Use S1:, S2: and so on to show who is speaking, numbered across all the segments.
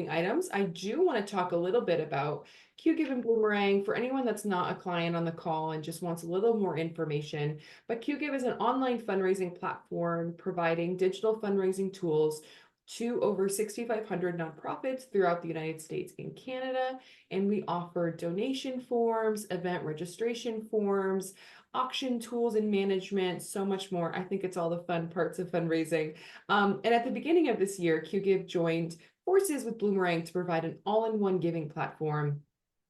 S1: items, I do want to talk a little bit about QGIve and Boomerang for anyone that's not a client on the call and just wants a little more information. But QGIve is an online fundraising platform providing digital fundraising tools to over 6,500 nonprofits throughout the United States and Canada. And we offer donation forms, event registration forms, auction tools and management, so much more. I think it's all the fun parts of fundraising. And at the beginning of this year, QGIve joined forces with Boomerang to provide an all-in-one giving platform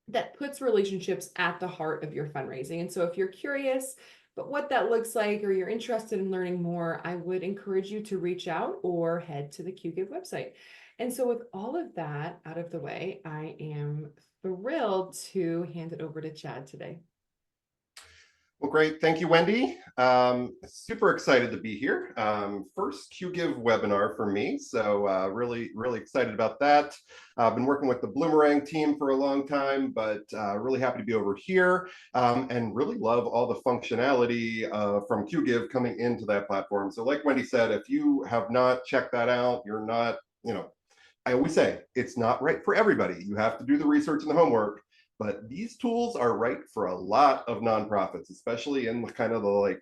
S1: that puts relationships at the heart of your fundraising. And so if you're curious about what that looks like, or you're interested in learning more, I would encourage you to reach out or head to the QGIve website. And so with all of that out of the way, I am thrilled to hand it over to Chad today.
S2: Well, great. Thank you, Wendy. Super excited to be here. First QGIve webinar for me. So really excited about that. I've been working with the Boomerang team for a long time, but really happy to be over here and really love all the functionality from QGIve coming into that platform. So like Wendy said, if you have not checked that out, you're not, I always say it's not right for everybody. You have to do the research and the homework. But these tools are right for a lot of nonprofits, especially in kind of the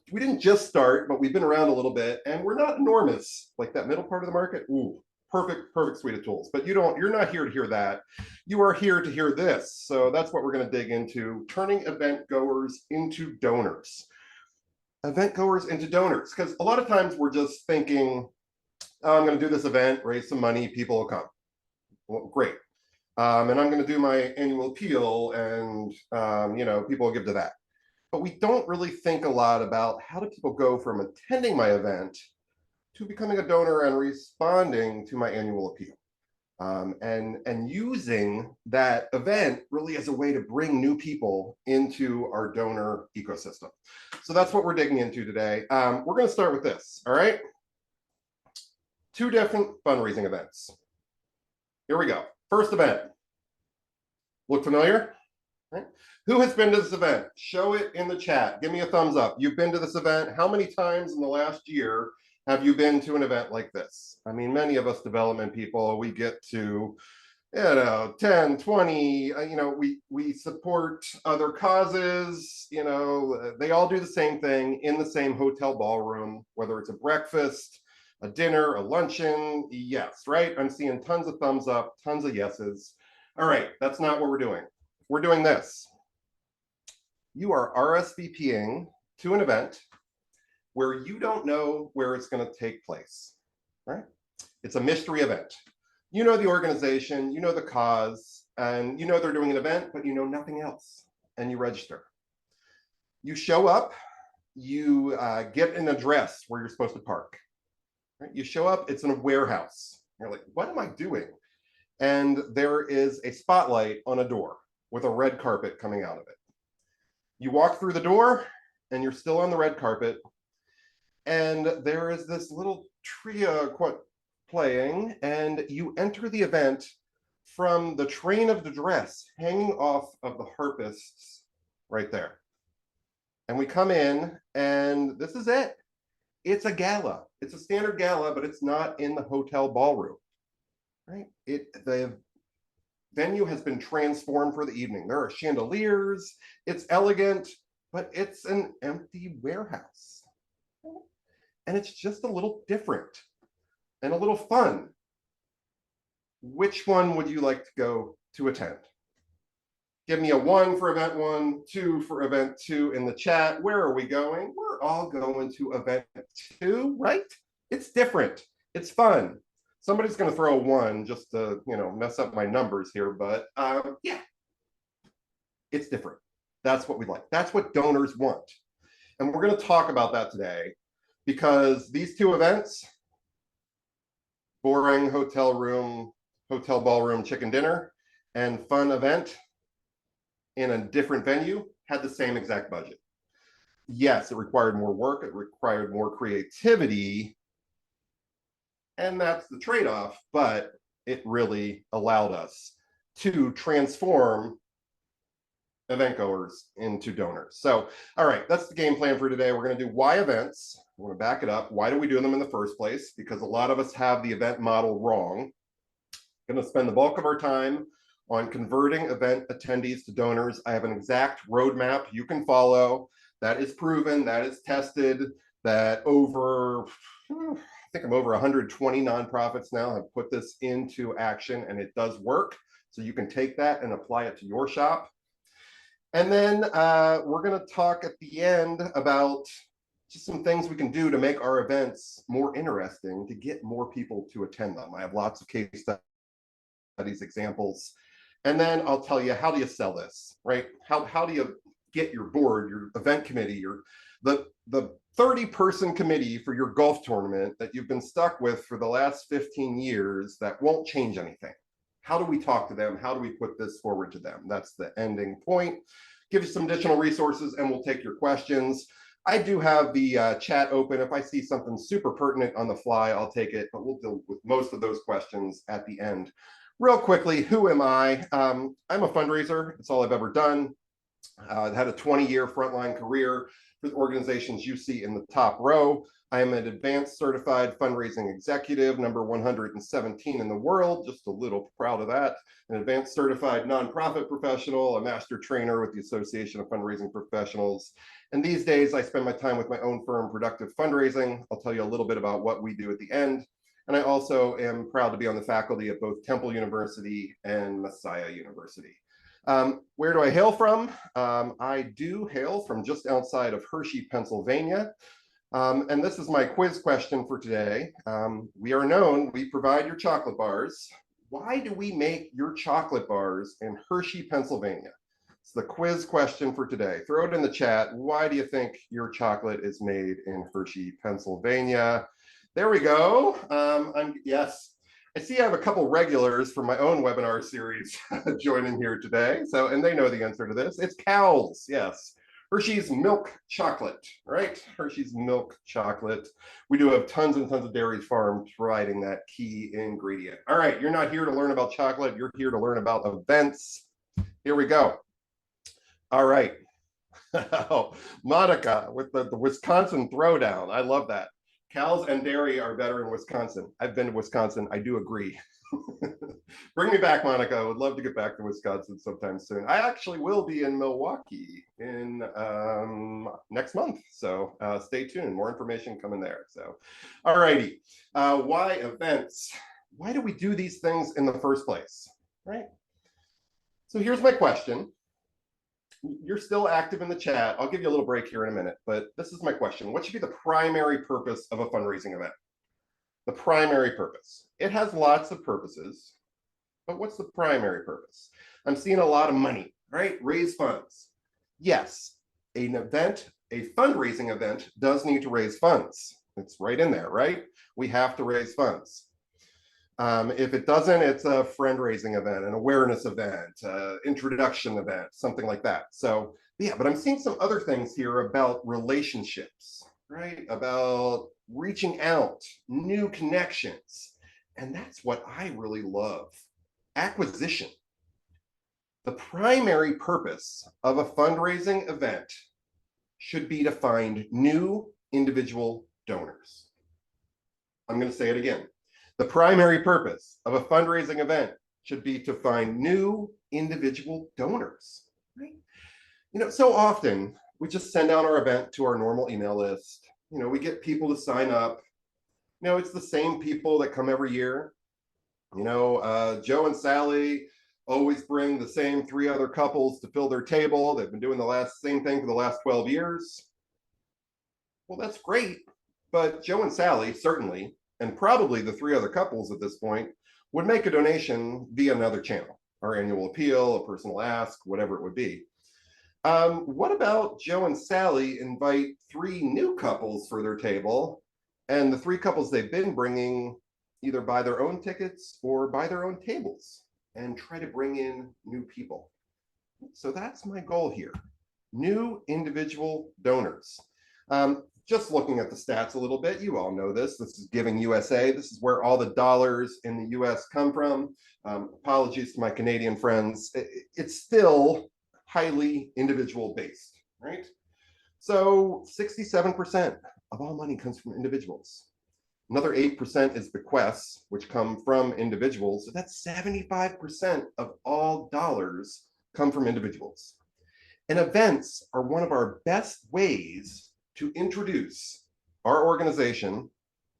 S2: we didn't just start, but we've been around a little bit, and we're not enormous, like that middle part of the market. Ooh, perfect suite of tools. But you're not here to hear that. You are here to hear this. So that's what we're going to dig into: turning event goers into donors. Event goers into donors, because a lot of times we're just thinking, oh, I'm going to do this event, raise some money, people will come. Well, great. And I'm going to do my annual appeal, and people will give to that. But we don't really think a lot about how do people go from attending my event to becoming a donor and responding to my annual appeal, and using that event really as a way to bring new people into our donor ecosystem. So that's what we're digging into today. We're going to start with this. All right. 2 different fundraising events. Here we go. First event. Look familiar? Right? Who has been to this event? Show it in the chat. Give me a thumbs up. You've been to this event. How many times in the last year have you been to an event like this? I mean, many of us development people, we get to 10, 20, we support other causes, they all do the same thing in the same hotel ballroom, whether it's a breakfast, a dinner, a luncheon. Yes, right? I'm seeing tons of thumbs up, tons of yeses. All right, that's not what we're doing. We're doing this. You are RSVPing to an event where you don't know where it's going to take place, right? It's a mystery event. You know the organization, you know the cause, and you know they're doing an event, but you know nothing else, and you register. You show up, you get an address where you're supposed to park. Right? You show up, it's in a warehouse. You're like, what am I doing? And there is a spotlight on a door with a red carpet coming out of it. You walk through the door and you're still on the red carpet. And there is this little trio playing, and you enter the event from the train of the dress hanging off of the harpists right there. And we come in, and this is it. It's a gala. It's a standard gala, but it's not in the hotel ballroom, right? The venue has been transformed for the evening. There are chandeliers. It's elegant, but it's an empty warehouse. And it's just a little different and a little fun. Which one would you like to go to attend? Give me a 1 for event 1, 2 for event 2 in the chat. Where are we going? We're all going to event 2, right? It's different. It's fun. Somebody's going to throw a 1 just to, mess up my numbers here, but yeah, it's different. That's what we like. That's what donors want. And we're going to talk about that today, because these 2 events, boring hotel ballroom chicken dinner, and fun event in a different venue, had the same exact budget. Yes, it required more work, it required more creativity, and that's the trade-off, but it really allowed us to transform event goers into donors. So, all right, that's the game plan for today. We're going to do why events, I want to back it up. Why do we do them in the first place? Because a lot of us have the event model wrong. Going to spend the bulk of our time on converting event attendees to donors. I have an exact roadmap you can follow that is proven, that is tested, that over, I think I'm over 120 nonprofits now have put this into action, and it does work. So you can take that and apply it to your shop. And then we're going to talk at the end about just some things we can do to make our events more interesting, to get more people to attend them. I have lots of case studies, examples. And then I'll tell you, how do you sell this, right? How do you get your board, your event committee, the 30-person committee for your golf tournament that you've been stuck with for the last 15 years that won't change anything? How do we talk to them? How do we put this forward to them? That's the ending point. Give you some additional resources and we'll take your questions. I do have the chat open. If I see something super pertinent on the fly, I'll take it, but we'll deal with most of those questions at the end. Real quickly, who am I? I'm a fundraiser. It's all I've ever done. I've had a 20-year frontline career for the organizations you see in the top row. I am an advanced certified fundraising executive, number 117 in the world, just a little proud of that. An advanced certified nonprofit professional, a master trainer with the Association of Fundraising Professionals. And these days I spend my time with my own firm, Productive Fundraising. I'll tell you a little bit about what we do at the end. And I also am proud to be on the faculty at both Temple University and Messiah University. Where do I hail from? I do hail from just outside of Hershey, Pennsylvania. And this is my quiz question for today. We are known, we provide your chocolate bars. Why do we make your chocolate bars in Hershey, Pennsylvania? It's the quiz question for today. Throw it in the chat. Why do you think your chocolate is made in Hershey, Pennsylvania? There we go. Yes, I see I have a couple regulars from my own webinar series joining here today. So, and they know the answer to this. It's cows, yes. Hershey's milk chocolate, right? Hershey's milk chocolate. We do have tons and tons of dairy farms providing that key ingredient. All right, you're not here to learn about chocolate. You're here to learn about events. Here we go. All right. Monica with the Wisconsin throwdown. I love that. Cows and dairy are better in Wisconsin. I've been to Wisconsin. I do agree. Bring me back, Monica. I would love to get back to Wisconsin sometime soon. I actually will be in Milwaukee in next month. So stay tuned. More information coming there. So, all righty. Why events? Why do we do these things in the first place, right? So here's my question. You're still active in the chat. I'll give you a little break here in a minute, but this is my question. What should be the primary purpose of a fundraising event? The primary purpose. It has lots of purposes, but what's the primary purpose? I'm seeing a lot of money, right? Raise funds. Yes, an event, a fundraising event does need to raise funds. It's right in there, right? We have to raise funds. If it doesn't, it's a friend-raising event, an awareness event, introduction event, something like that. So yeah, but I'm seeing some other things here about relationships, right? About reaching out, new connections. And that's what I really love. Acquisition. The primary purpose of a fundraising event should be to find new individual donors. I'm going to say it again. The primary purpose of a fundraising event should be to find new individual donors, right? You know, so often we just send out our event to our normal email list. You know, we get people to sign up. You know, it's the same people that come every year. You know, Joe and Sally always bring the same 3 other couples to fill their table. They've been doing the same thing for the last 12 years. Well, that's great. But Joe and Sally certainly, and probably the 3 other couples at this point, would make a donation via another channel, our annual appeal, a personal ask, whatever it would be. What about Joe and Sally invite 3 new couples for their table, and the 3 couples they've been bringing either buy their own tickets or buy their own tables and try to bring in new people? So that's my goal here. New individual donors. Just looking at the stats a little bit, you all know this. This is Giving USA. This is where all the dollars in the US come from. Apologies to my Canadian friends. It's still highly individual based, right? So 67% of all money comes from individuals. Another 8% is bequests, which come from individuals. So that's 75% of all dollars come from individuals. And events are one of our best ways to introduce our organization,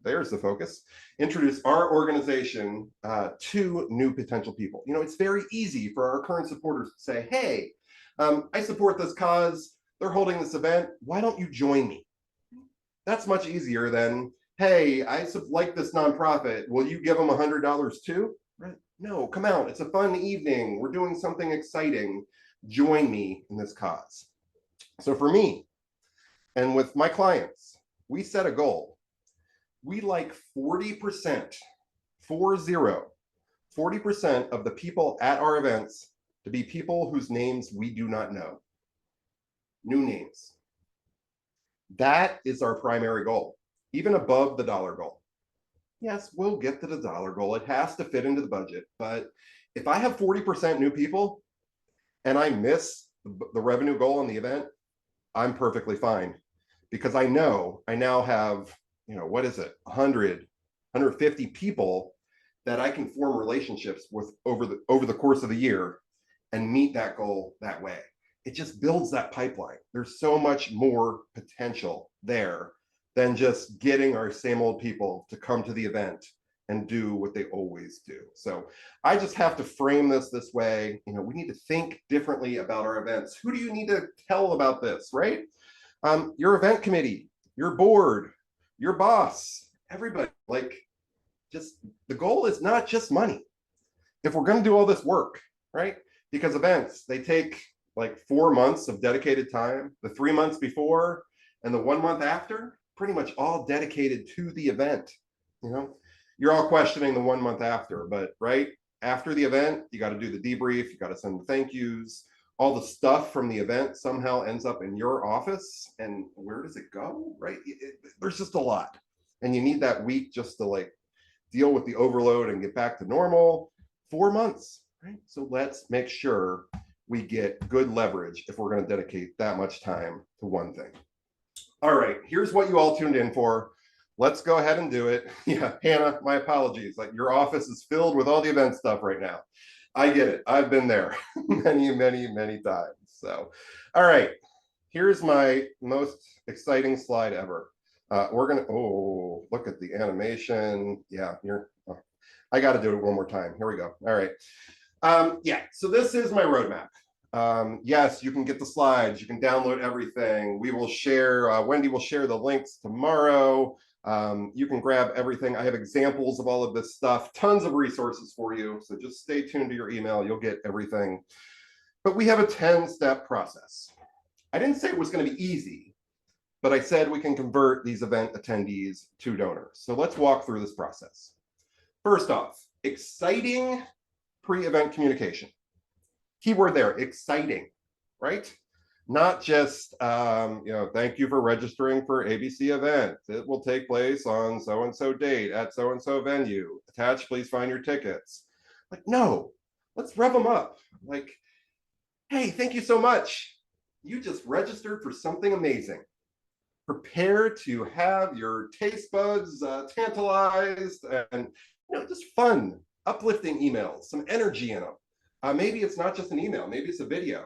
S2: there's the focus, introduce our organization to new potential people. You know, it's very easy for our current supporters to say, hey, I support this cause, they're holding this event, why don't you join me? That's much easier than, hey, I like this nonprofit, will you give them $100 too? Right? No, come out, it's a fun evening, we're doing something exciting, join me in this cause. So for me, and with my clients, we set a goal. We like 40%, 40% of the people at our events to be people whose names we do not know. New names. That is our primary goal, even above the dollar goal. Yes, we'll get to the dollar goal. It has to fit into the budget. But if I have 40% new people and I miss the revenue goal in the event, I'm perfectly fine, because I know I now have, you know, what is it, 100, 150 people that I can form relationships with over the course of the year and meet that goal that way. It just builds that pipeline. There's so much more potential there than just getting our same old people to come to the event and do what they always do. So I just have to frame this way. You know, we need to think differently about our events. Who do you need to tell about this, right? Your event committee, your board, your boss, everybody. Like, just the goal is not just money. If we're going to do all this work, right? Because events, they take like 4 months of dedicated time, the 3 months before and the 1 month after, pretty much all dedicated to the event. You know, you're all questioning the 1 month after, but right after the event, you got to do the debrief, you got to send the thank yous, all the stuff from the event somehow ends up in your office. And where does it go, right? There's just a lot. And you need that week just to like deal with the overload and get back to normal. 4 months, right? So let's make sure we get good leverage if we're going to dedicate that much time to one thing. All right, here's what you all tuned in for. Let's go ahead and do it. Yeah, Hannah, my apologies. Like, your office is filled with all the event stuff right now. I get it. I've been there many, many, many times. So, all right, here's my most exciting slide ever. We're gonna, oh, look at the animation. Yeah, I got to do it one more time. Here we go. All right. Yeah, so this is my roadmap. Yes, you can get the slides, you can download everything. We will share, Wendy will share the links tomorrow. You can grab everything. I have examples of all of this stuff, tons of resources for you. So just stay tuned to your email, you'll get everything. But we have a 10-step process. I didn't say it was going to be easy, but I said we can convert these event attendees to donors. So let's walk through this process. First off, exciting pre-event communication. Keyword there, exciting, right? Not just, you know, thank you for registering for ABC event. It will take place on so-and-so date at so-and-so venue. Attached, please find your tickets. Like, no, let's rev them up. Like, hey, thank you so much. You just registered for something amazing. Prepare to have your taste buds tantalized, and, you know, just fun, uplifting emails, some energy in them. Maybe it's not just an email, maybe it's a video.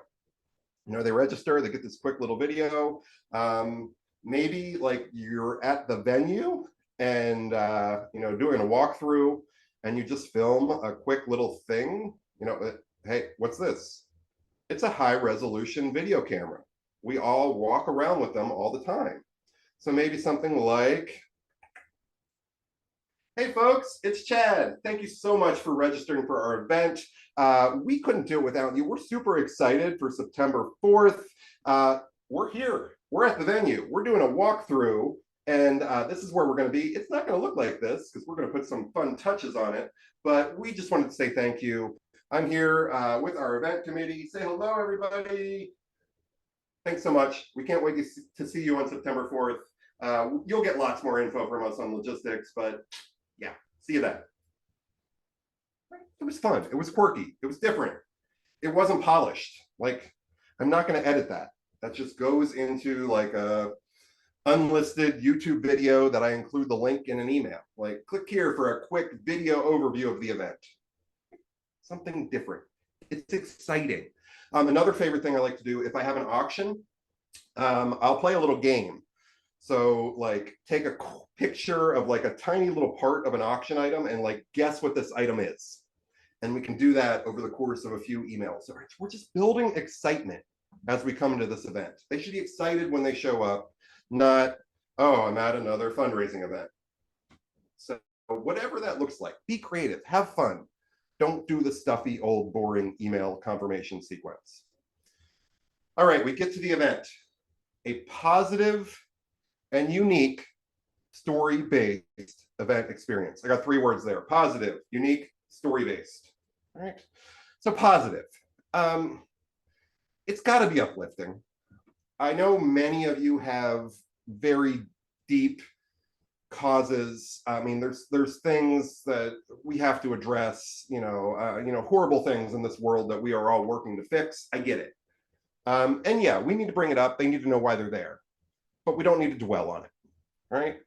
S2: You know, they register, they get this quick little video. Maybe like you're at the venue and, you know, doing a walkthrough and you just film a quick little thing. You know, hey, what's this? It's a high resolution video camera. We all walk around with them all the time. So maybe something like, hey folks, it's Chad. Thank you so much for registering for our event. We couldn't do it without you. We're super excited for September 4th. We're here. We're at the venue. We're doing a walkthrough, and this is where we're going to be. It's not going to look like this because we're going to put some fun touches on it, but we just wanted to say thank you. I'm here with our event committee. Say hello, everybody. Thanks so much. We can't wait to see you on September 4th. You'll get lots more info from us on logistics, but yeah, see you then. It was fun. It was quirky. It was different. It wasn't polished. Like, I'm not going to edit that. That just goes into like a unlisted YouTube video that I include the link in an email. Like, click here for a quick video overview of the event. Something different. It's exciting. Another favorite thing I like to do, if I have an auction, I'll play a little game. So like take a picture of like a tiny little part of an auction item and like guess what this item is. And we can do that over the course of a few emails. So we're just building excitement as we come into this event. They should be excited when they show up, not, oh, I'm at another fundraising event. So whatever that looks like, be creative, have fun. Don't do the stuffy, old, boring email confirmation sequence. All right, we get to the event. A positive and unique story-based event experience. I got 3 words there: positive, unique, story-based. All right, so positive. It's got to be uplifting. I know many of you have very deep causes. I mean, there's things that we have to address, horrible things in this world that we are all working to fix. I get it. And yeah, we need to bring it up. They need to know why they're there, but we don't need to dwell on it, right?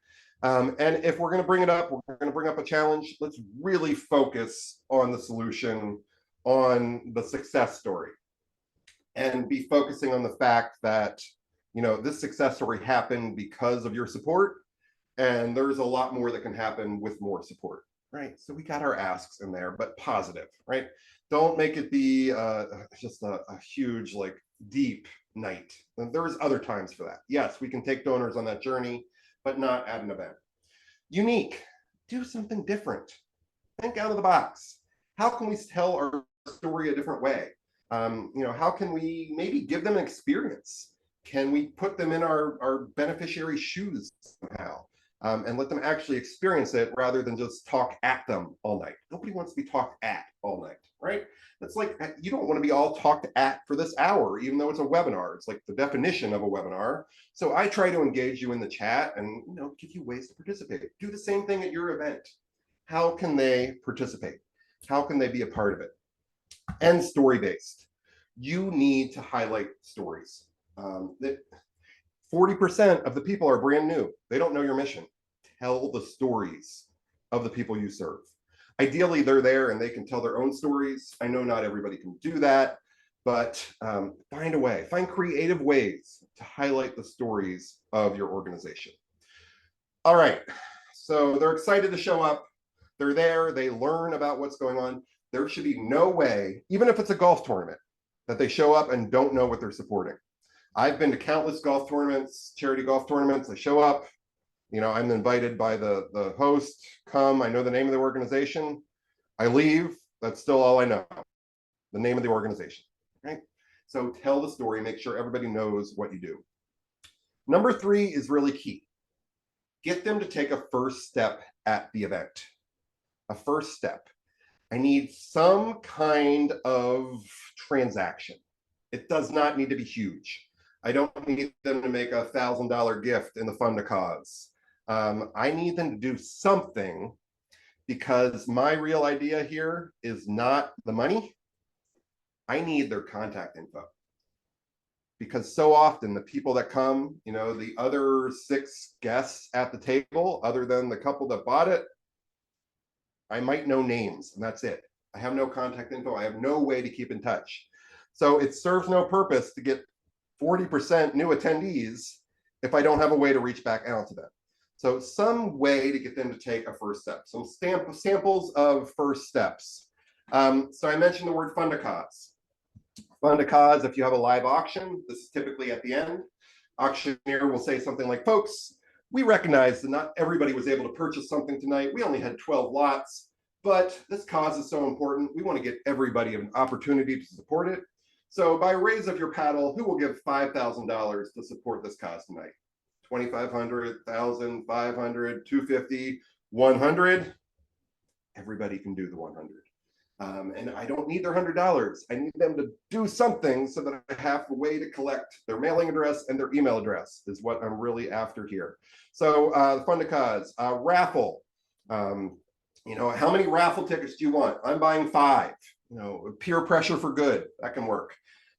S2: And if we're going to bring it up, we're going to bring up a challenge. Let's really focus on the solution, on the success story, and be focusing on the fact that, this success story happened because of your support. And there's a lot more that can happen with more support, right? So we got our asks in there, but positive, right? Don't make it be just a huge, like, deep night. And there was other times for that. Yes, we can take donors on that journey, but not at an event. Unique, do something different. Think out of the box. How can we tell our story a different way? How can we maybe give them an experience? Can we put them in our beneficiary shoes somehow? And let them actually experience it rather than just talk at them all night. Nobody wants to be talked at all night, right? It's like, you don't want to be all talked at for this hour, even though it's a webinar. It's like the definition of a webinar. So I try to engage you in the chat and give you ways to participate. Do the same thing at your event. How can they participate? How can they be a part of it? And story-based. You need to highlight stories. That 40% of the people are brand new. They don't know your mission. Tell the stories of the people you serve. Ideally, they're there and they can tell their own stories. I know not everybody can do that, but find a way, find creative ways to highlight the stories of your organization. All right, so they're excited to show up. They're there, they learn about what's going on. There should be no way, even if it's a golf tournament, that they show up and don't know what they're supporting. I've been to countless golf tournaments, charity golf tournaments. I show up, I'm invited by the host, come, I know the name of the organization. I leave, that's still all I know, the name of the organization, right? So tell the story, make sure everybody knows what you do. Number 3 is really key. Get them to take a first step at the event. A first step. I need some kind of transaction. It does not need to be huge. I don't need them to make a $1,000 gift in the fund a cause. I need them to do something, because my real idea here is not the money. I need their contact info. Because so often the people that come, the other 6 guests at the table, other than the couple that bought it, I might know names and that's it. I have no contact info. I have no way to keep in touch. So it serves no purpose to get 40% new attendees if I don't have a way to reach back out to them. So some way to get them to take a first step. Some samples of first steps. So I mentioned the word fund a cause. Fund a cause, if you have a live auction, this is typically at the end. Auctioneer will say something like, folks, we recognize that not everybody was able to purchase something tonight. We only had 12 lots, but this cause is so important. We want to get everybody an opportunity to support it. So by raise of your paddle, who will give $5,000 to support this cause tonight? 2,500, 1,000, 500, 250, 100. Everybody can do the 100. And I don't need their $100. I need them to do something so that I have a way to collect their mailing address and their email address is what I'm really after here. So the fund a cause, raffle. How many raffle tickets do you want? I'm buying 5. Peer pressure for good, that can work.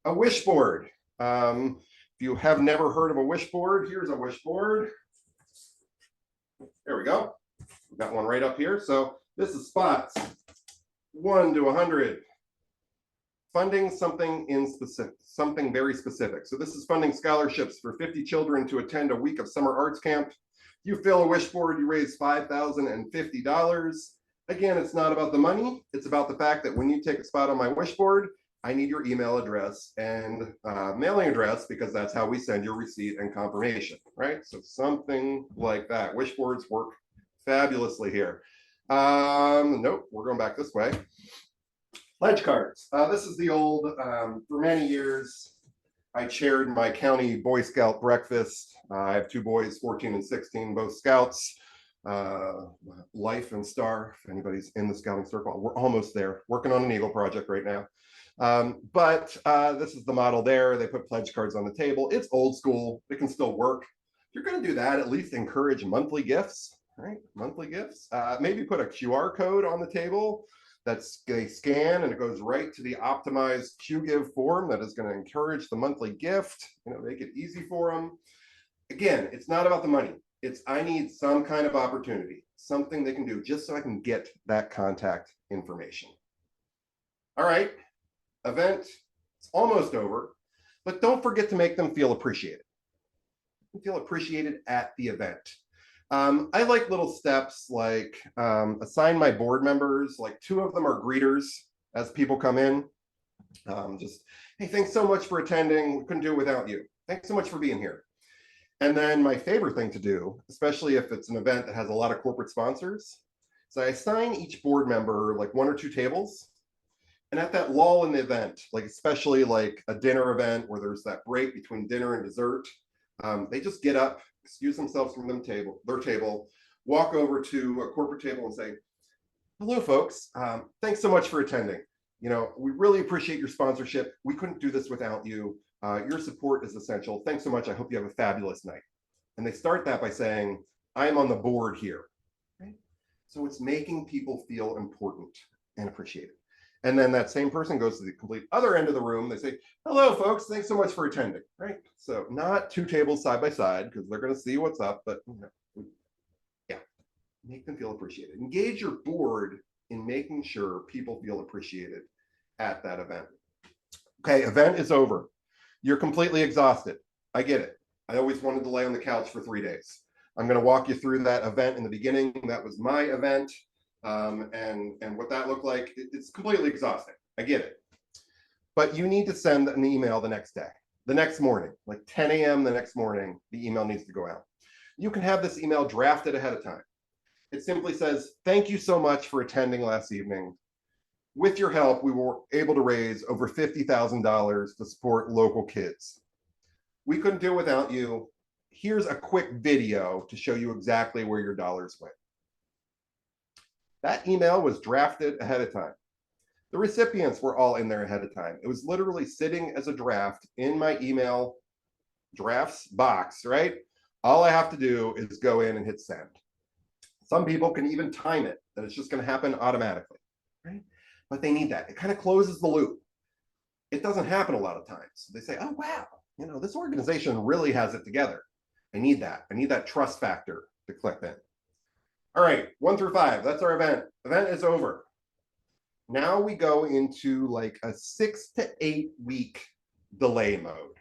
S2: A wish board. If you have never heard of a wish board, here's a wish board. There we go. We've got one right up here. So this is spots 1 to 100. Funding something in specific, something very specific. So this is funding scholarships for 50 children to attend a week of summer arts camp. You fill a wish board, you raise $5,050. Again, it's not about the money. It's about the fact that when you take a spot on my wish board, I need your email address and mailing address, because that's how we send your receipt and confirmation, right? So something like that. Wish boards work fabulously here. Nope, we're going back this way. Pledge cards. This is the old, for many years, I chaired my county Boy Scout breakfast. I have 2 boys, 14 and 16, both Scouts. Life and Star, if anybody's in the scouting circle, we're almost there, working on an Eagle project right now. But this is the model there. They put pledge cards on the table. It's old school. It can still work. If you're going to do that, at least encourage monthly gifts, right? Monthly gifts. Maybe put a QR code on the table that's they scan and it goes right to the optimized QGive form that is going to encourage the monthly gift, make it easy for them. Again, it's not about the money. It's I need some kind of opportunity, something they can do just so I can get that contact information. All right, event, it's almost over, but don't forget to make them feel appreciated. Feel appreciated at the event. I like little steps like assign my board members, like 2 of them are greeters as people come in. Just, hey, thanks so much for attending. We couldn't do it without you. Thanks so much for being here. And then my favorite thing to do, especially if it's an event that has a lot of corporate sponsors, is I assign each board member like 1 or 2 tables. And at that lull in the event, like especially like a dinner event where there's that break between dinner and dessert, they just get up, excuse themselves from their table, walk over to a corporate table and say, hello, folks. Thanks so much for attending. We really appreciate your sponsorship. We couldn't do this without you. Your support is essential. Thanks so much. I hope you have a fabulous night. And they start that by saying, I'm on the board here. Right? So it's making people feel important and appreciated. And then that same person goes to the complete other end of the room. They say, hello, folks. Thanks so much for attending. Right? So not 2 tables side by side because they're going to see what's up. But yeah, make them feel appreciated. Engage your board in making sure people feel appreciated at that event. Okay, event is over. You're completely exhausted. I get it. I always wanted to lay on the couch for 3 days. I'm going to walk you through that event in the beginning. That was my event. And what that looked like, it's completely exhausting. I get it. But you need to send an email the next day, the next morning, like 10 a.m. the next morning, the email needs to go out. You can have this email drafted ahead of time. It simply says, thank you so much for attending last evening. With your help, we were able to raise over $50,000 to support local kids. We couldn't do it without you. Here's a quick video to show you exactly where your dollars went. That email was drafted ahead of time. The recipients were all in there ahead of time. It was literally sitting as a draft in my email drafts box, right? All I have to do is go in and hit send. Some people can even time it, that it's just going to happen automatically, right? But they need that. It kind of closes the loop. It doesn't happen a lot of times. They say, oh, wow, this organization really has it together. I need that. I need that trust factor to click in. All right, 1 through 5, that's our event. Event is over. Now we go into like a 6 to 8 week delay mode,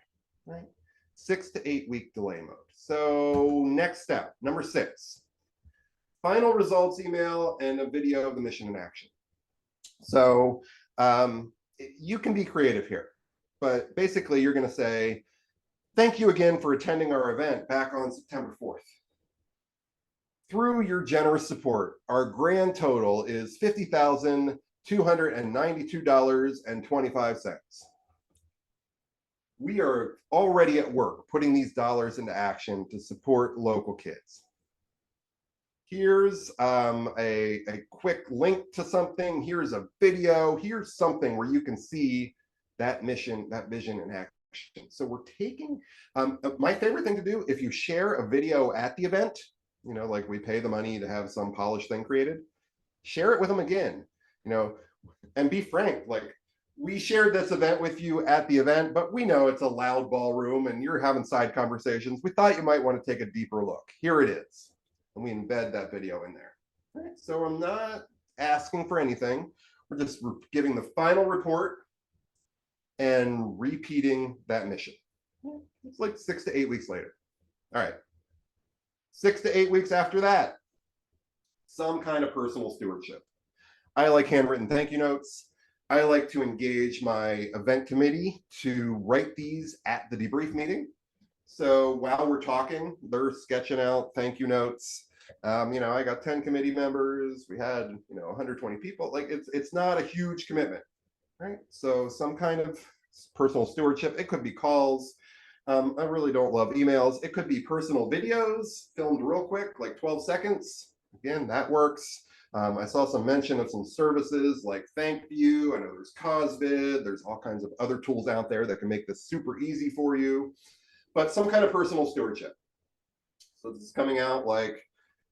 S2: right? 6 to 8 week delay mode. So next step, number 6, final results email and a video of the mission in action. So you can be creative here, but basically you're going to say, thank you again for attending our event back on September 4th. Through your generous support, our grand total is $50,292.25. We are already at work putting these dollars into action to support local kids. Here's a quick link to something. Here's a video. Here's something where you can see that mission, that vision in action. So we're taking, my favorite thing to do, if you share a video at the event, like we pay the money to have some polished thing created, share it with them again, and be frank, like we shared this event with you at the event, but we know it's a loud ballroom and you're having side conversations. We thought you might want to take a deeper look. Here it is. and we embed that video in there. All right, so I'm not asking for anything. We're just giving the final report and repeating that mission. It's like 6 to 8 weeks later. All right. 6 to 8 weeks after that, some kind of personal stewardship. I like handwritten thank you notes. I like to engage my event committee to write these at the debrief meeting. So while we're talking, they're sketching out thank you notes. I got 10 committee members. We had, 120 people. Like it's not a huge commitment, right? So some kind of personal stewardship. It could be calls. I really don't love emails. It could be personal videos filmed real quick, like 12 seconds. Again, that works. I saw some mention of some services like Thank You. I know there's CosVid. There's all kinds of other tools out there that can make this super easy for you. But some kind of personal stewardship. So this is coming out like,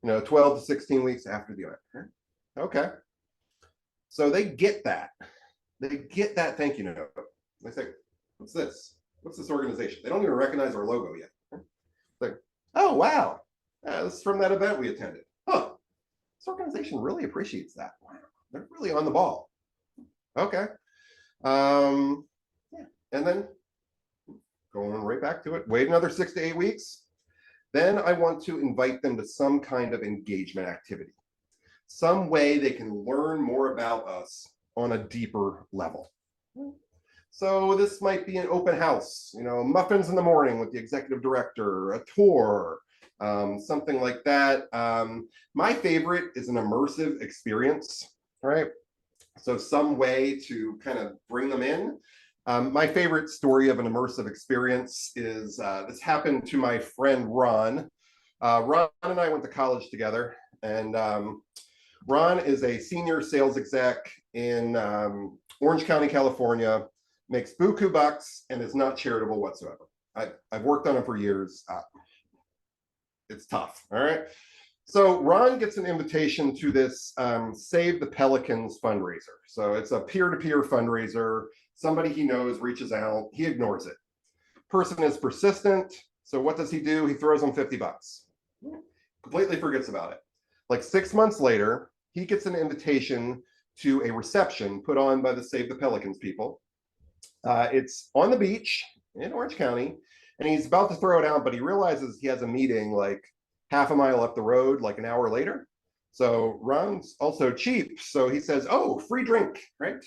S2: 12 to 16 weeks after the event. Okay. So they get that. They get that thank you note. They say, what's this? What's this organization? They don't even recognize our logo yet. Like, oh, wow. This is from that event we attended. Huh. This organization really appreciates that. Wow. They're really on the ball. Okay. Yeah. And then going right back to it, wait another 6 to 8 weeks. Then I want to invite them to some kind of engagement activity, some way they can learn more about us on a deeper level. So this might be an open house, muffins in the morning with the executive director, a tour, something like that. My favorite is an immersive experience, right? So some way to kind of bring them in. My favorite story of an immersive experience is this happened to my friend Ron. Ron and I went to college together, and Ron is a senior sales exec in Orange County, California, makes buku bucks, and is not charitable whatsoever. I've worked on him for years. It's tough, all right? So Ron gets an invitation to this Save the Pelicans fundraiser. So it's a peer-to-peer fundraiser. Somebody he knows reaches out. He ignores it. Person is persistent. So what does he do? He throws him 50 bucks. Completely forgets about it. Like 6 months later, he gets an invitation to a reception put on by the Save the Pelicans people. It's on the beach in Orange County, and he's about to throw it out, but he realizes he has a meeting like half a mile up the road, like an hour later. So Ron's also cheap. So he says, oh, free drink, right?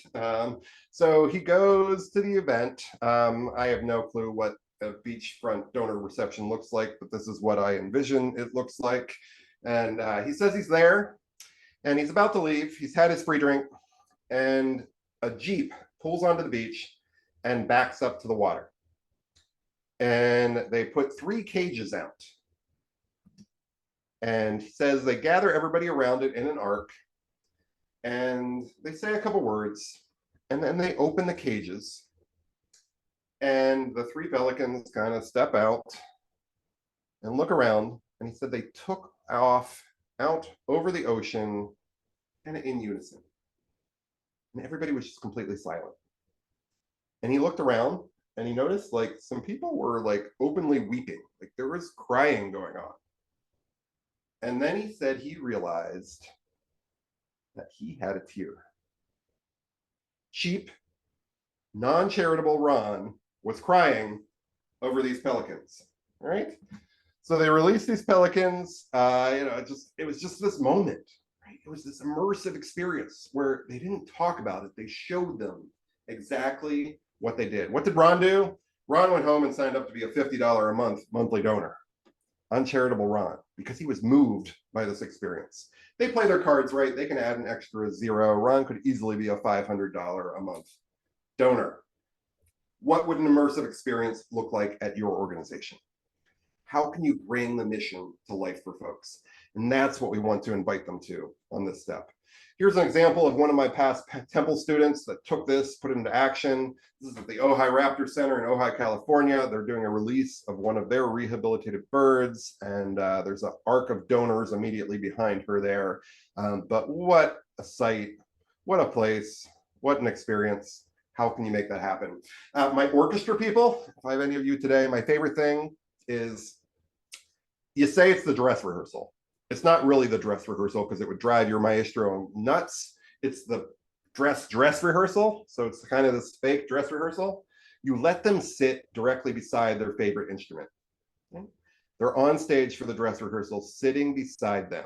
S2: So he goes to the event. I have no clue what a beachfront donor reception looks like, but this is what I envision it looks like. And he says he's there and he's about to leave. He's had his free drink and a Jeep pulls onto the beach and backs up to the water. And they put 3 cages out. And he says they gather everybody around it in an arc and they say a couple words and then they open the cages and the 3 pelicans kind of step out and look around, and he said they took off out over the ocean kind of in unison. And everybody was just completely silent. And he looked around and he noticed like some people were like openly weeping, like there was crying going on. And then he said he realized that he had a tear. Cheap, non-charitable Ron was crying over these pelicans, right? So they released these pelicans. It was just this moment, right? It was this immersive experience where they didn't talk about it. They showed them exactly what they did. What did Ron do? Ron went home and signed up to be a $50 a month monthly donor. Uncharitable Ron, because he was moved by this experience. They play their cards right. They can add an extra 0. Ron could easily be a $500 a month donor. What would an immersive experience look like at your organization? How can you bring the mission to life for folks? And that's what we want to invite them to on this step. Here's an example of one of my past Temple students that took this, put it into action. This is at the Ojai Raptor Center in Ojai, California. They're doing a release of one of their rehabilitated birds, and there's an arc of donors immediately behind her there. But what a sight, what a place, what an experience. How can you make that happen? My orchestra people, if I have any of you today, my favorite thing is you say it's the dress rehearsal. It's not really the dress rehearsal because it would drive your maestro nuts. It's the dress rehearsal. So it's kind of this fake dress rehearsal. You let them sit directly beside their favorite instrument. Okay? They're on stage for the dress rehearsal, sitting beside them.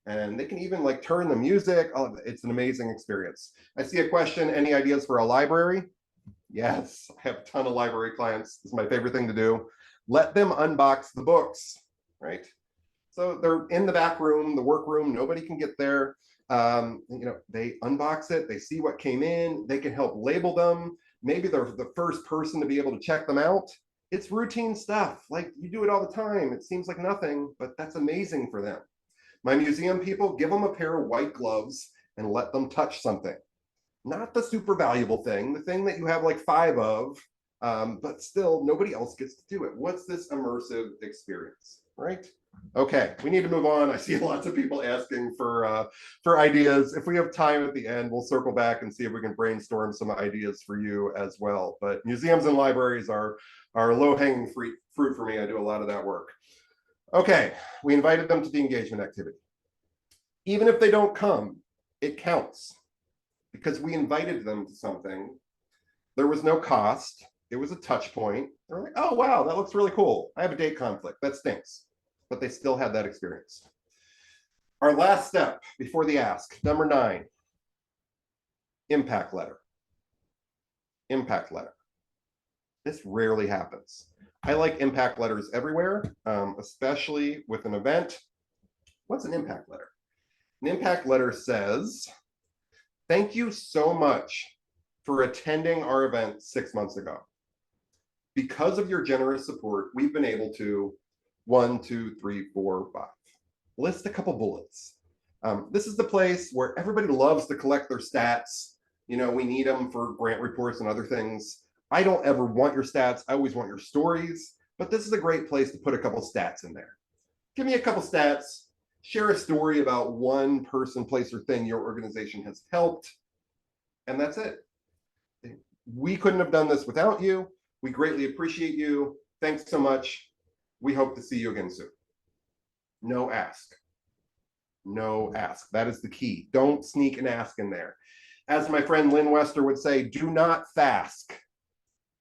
S2: And they can even like turn the music. Oh, it's an amazing experience. I see a question. Any ideas for a library? Yes, I have a ton of library clients. This is my favorite thing to do. Let them unbox the books, right? So they're in the back room, the work room, nobody can get there. They unbox it, they see what came in, they can help label them. Maybe they're the first person to be able to check them out. It's routine stuff, like you do it all the time. It seems like nothing, but that's amazing for them. My museum people, give them a pair of white gloves and let them touch something. Not the super valuable thing, the thing that you have like 5 of, but still nobody else gets to do it. What's this immersive experience, right? Okay, we need to move on. I see lots of people asking for ideas. If we have time at the end, we'll circle back and see if we can brainstorm some ideas for you as well. But museums and libraries are low-hanging fruit for me. I do a lot of that work. Okay, we invited them to the engagement activity. Even if they don't come, it counts because we invited them to something. There was no cost. It was a touch point. They're like, oh, wow, that looks really cool. I have a date conflict. That stinks. But they still had that experience. Our last step before the ask, number 9, impact letter. Impact letter. This rarely happens. I like impact letters everywhere, especially with an event. What's an impact letter? An impact letter says, thank you so much for attending our event 6 months ago. Because of your generous support, we've been able to 1, 2, 3, 4, 5. List a couple bullets. This is the place where everybody loves to collect their stats. You know, we need them for grant reports and other things. I don't ever want your stats. I always want your stories. But this is a great place to put a couple stats in there. Give me a couple stats. Share a story about one person, place, or thing your organization has helped. And that's it. We couldn't have done this without you. We greatly appreciate you. Thanks so much. We hope to see you again soon. No ask. No ask. That is the key. Don't sneak an ask in there. As my friend Lynn Wester would say, do not fask.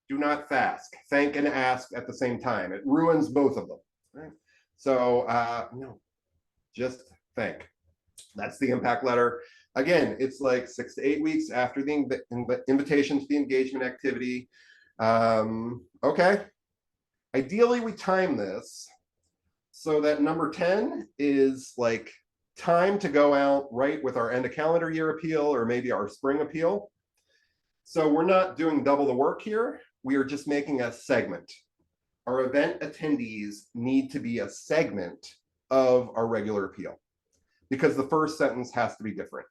S2: Do not fask. Thank and ask at the same time. It ruins both of them. Right? So, no, just thank. That's the impact letter. Again, it's like 6 to 8 weeks after the invitation to the engagement activity. Okay. Ideally, we time this so that number 10 is like time to go out right with our end of calendar year appeal or maybe our spring appeal. So we're not doing double the work here. We are just making a segment. Our event attendees need to be a segment of our regular appeal because the first sentence has to be different.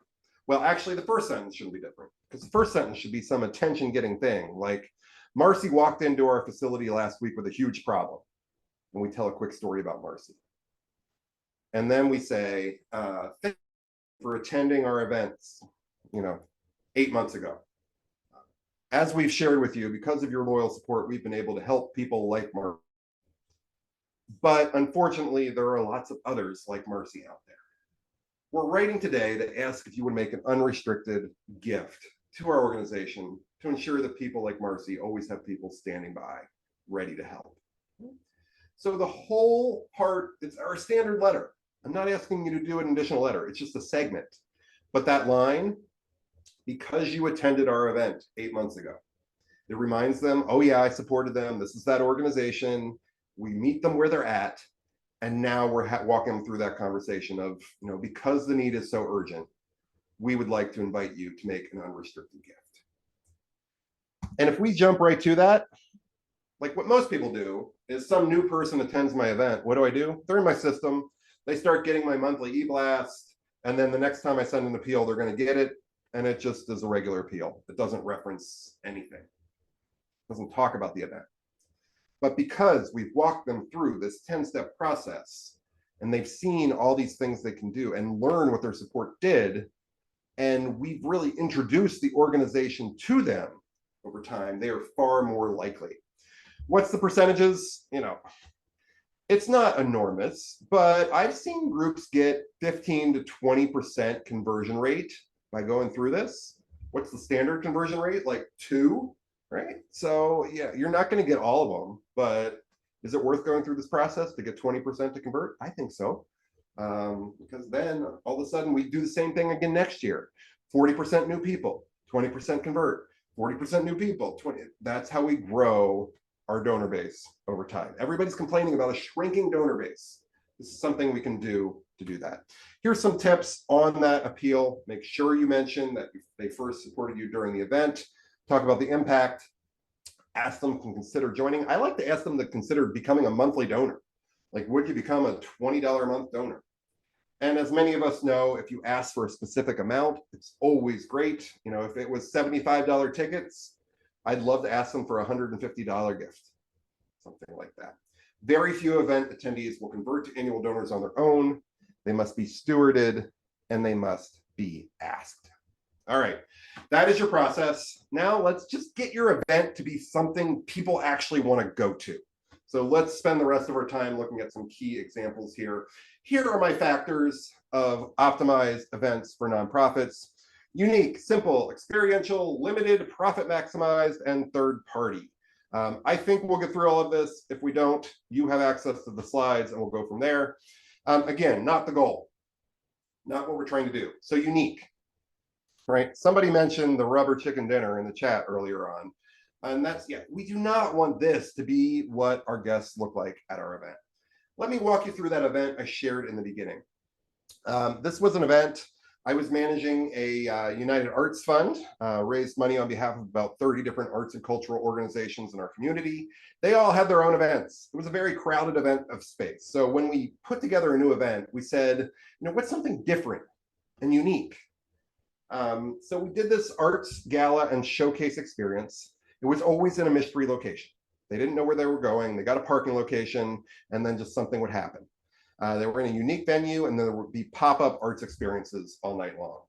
S2: Well, actually, the first sentence shouldn't be different because the first sentence should be some attention-getting thing like, Marcy walked into our facility last week with a huge problem. And we tell a quick story about Marcy. And then we say, thank you for attending our events, 8 months ago. As we've shared with you, because of your loyal support, we've been able to help people like Marcy. But unfortunately, there are lots of others like Marcy out there. We're writing today to ask if you would make an unrestricted gift to our organization to ensure that people like Marcy always have people standing by, ready to help. So the whole part is our standard letter. I'm not asking you to do an additional letter. It's just a segment. But that line, because you attended our event 8 months ago, it reminds them, oh yeah, I supported them. This is that organization. We meet them where they're at. And now we're walking them through that conversation of, because the need is so urgent, we would like to invite you to make an unrestricted gift. And if we jump right to that, like what most people do is some new person attends my event. What do? They're in my system. They start getting my monthly e-blast. And then the next time I send an appeal, they're going to get it. And it just is a regular appeal. It doesn't reference anything. It doesn't talk about the event. But because we've walked them through this 10-step process and they've seen all these things they can do and learn what their support did, and we've really introduced the organization to them over time, they are far more likely. What's the percentages? It's not enormous, but I've seen groups get 15 to 20% conversion rate by going through this. What's the standard conversion rate? Like 2, right? So yeah, you're not going to get all of them, but is it worth going through this process to get 20% to convert? I think so. Because then all of a sudden we do the same thing again next year. 40% new people, 20% convert, 40% new people, 20. That's how we grow our donor base over time. Everybody's complaining about a shrinking donor base. This is something we can do to do that. Here's some tips on that appeal. Make sure you mention that they first supported you during the event. Talk about the impact. Ask them to consider joining. I like to ask them to consider becoming a monthly donor. Like, would you become a $20 a month donor? And as many of us know, if you ask for a specific amount, it's always great. You know, if it was $75 tickets, I'd love to ask them for a $150 gift, something like that. Very few event attendees will convert to annual donors on their own. They must be stewarded and they must be asked. All right, that is your process. Now let's just get your event to be something people actually want to go to. So let's spend the rest of our time looking at some key examples here. Here are my factors of optimized events for nonprofits: unique, simple, experiential, limited, profit maximized, and third party. I think we'll get through all of this. If we don't, you have access to the slides and we'll go from there. Again, not the goal, not what we're trying to do. So unique, right? Somebody mentioned the rubber chicken dinner in the chat earlier on. And that's, yeah, we do not want this to be what our guests look like at our event. Let me walk you through that event I shared in the beginning. This was an event. I was managing a United Arts Fund, raised money on behalf of about 30 different arts and cultural organizations in our community. They all had their own events. It was a very crowded event of space. So when we put together a new event, we said, you know, what's something different and unique? So we did this arts gala and showcase experience. It was always in a mystery location. They didn't know where they were going. They got a parking location, and then just something would happen. They were in a unique venue, and there would be pop-up arts experiences all night long.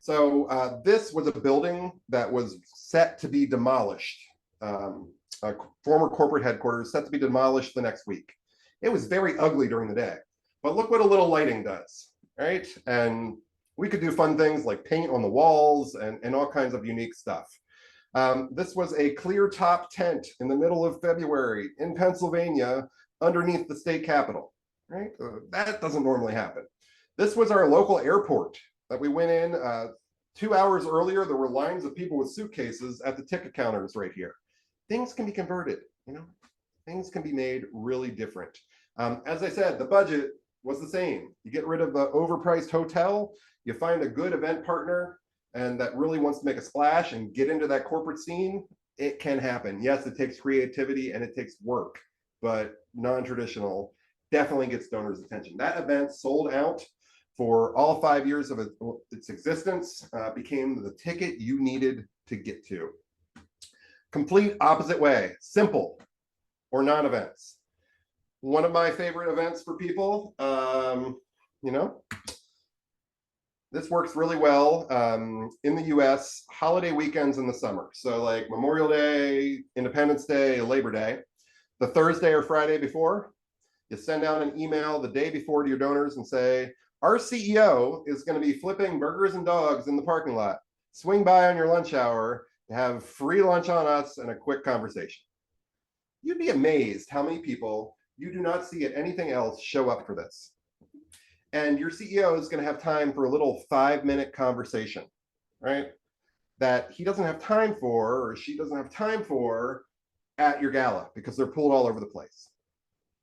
S2: So this was a building that was set to be demolished, a former corporate headquarters set to be demolished the next week. It was very ugly during the day, but look what a little lighting does, right? And we could do fun things like paint on the walls and all kinds of unique stuff. This was a clear top tent in the middle of February in Pennsylvania underneath the state capitol, right? That doesn't normally happen. This was our local airport that we went in 2 hours earlier. There were lines of people with suitcases at the ticket counters right here. Things can be converted, you know, things can be made really different. As I said, the budget was the same. You get rid of the overpriced hotel, you find a good event partner, and that really wants to make a splash and get into that corporate scene. It can happen. Yes, it takes creativity and it takes work, but non-traditional definitely gets donors' attention. That event sold out for all 5 years of its existence, became the ticket you needed to get to. Complete opposite way, simple or non-events. One of my favorite events for people, you know, this works really well in the US, holiday weekends in the summer. So like Memorial Day, Independence Day, Labor Day, the Thursday or Friday before, you send out an email the day before to your donors and say, our CEO is going to be flipping burgers and dogs in the parking lot. Swing by on your lunch hour to have free lunch on us and a quick conversation. You'd be amazed how many people you do not see at anything else show up for this. And your CEO is going to have time for a little 5-minute conversation, right? That he doesn't have time for, or she doesn't have time for at your gala because they're pulled all over the place.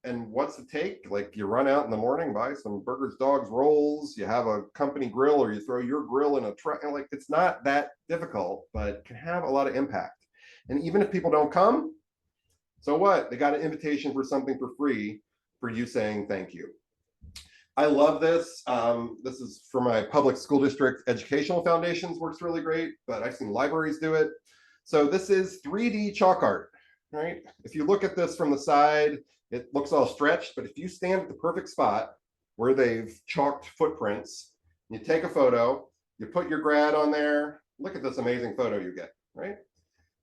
S2: And what's it take? Like you run out in the morning, buy some burgers, dogs, rolls, you have a company grill, or you throw your grill in a truck. And like, it's not that difficult, but can have a lot of impact. And even if people don't come, so what? They got an invitation for something for free for you saying thank you. I love this. This is for my public school district educational foundations, works really great, but I've seen libraries do it. So this is 3D chalk art, right? If you look at this from the side, it looks all stretched, but if you stand at the perfect spot where they've chalked footprints, you take a photo, you put your grad on there, look at this amazing photo you get, right?